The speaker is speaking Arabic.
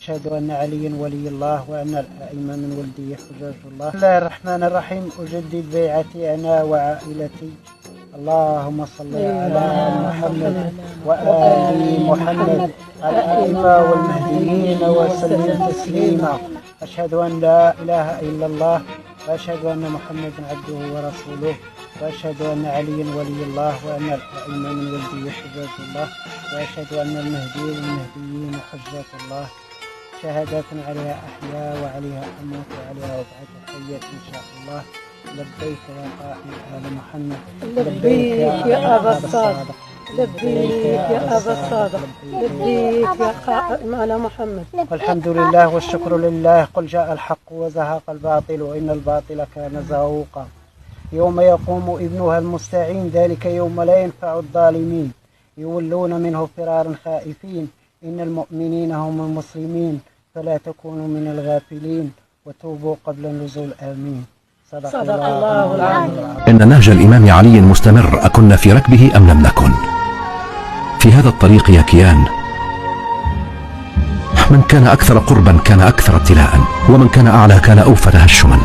أشهد أن عليا ولي الله وأن الأئمة من ولدي حجاج الله. بسم الله الرحمن الرحيم. أجدد بيعتي أنا وعائلتي. اللهم صل على محمد وآل محمد الأئمة والمهديين وسلم تسليما. أشهد أن لا إله إلا الله وأشهد أن محمدا عبده ورسوله وأشهد أن عليا ولي الله وأن الأئمة من ولدي حجاج الله وأشهد أن المهدي والمهديين حجاج الله. شهادة عليها أحيا وعليها أموت وعليها أبعث حيا إن شاء الله. لبيك يا قائد آل محمد. لبيك يا أبا الصادق. لبيك يا أبا الصادق. لبيك يا قائد آل محمد. والحمد لله والشكر لله. قل جاء الحق وزهق الباطل وإن الباطل كان زهوقا. يوم يقوم ابنها المستعين ذلك يوم لا ينفع الظالمين يولون منه فرارا خائفين. إن المؤمنين هم المسلمين فلا تكونوا من الغافلين وتوبوا قبل النزول آمين. صدق الله العظيم. إن نهج الإمام علي مستمر، أكنا في ركبه أم لم نكن؟ في هذا الطريق يا كيان من كان أكثر قربا كان أكثر ابتلاء، ومن كان أعلى كان أوفى تهشما.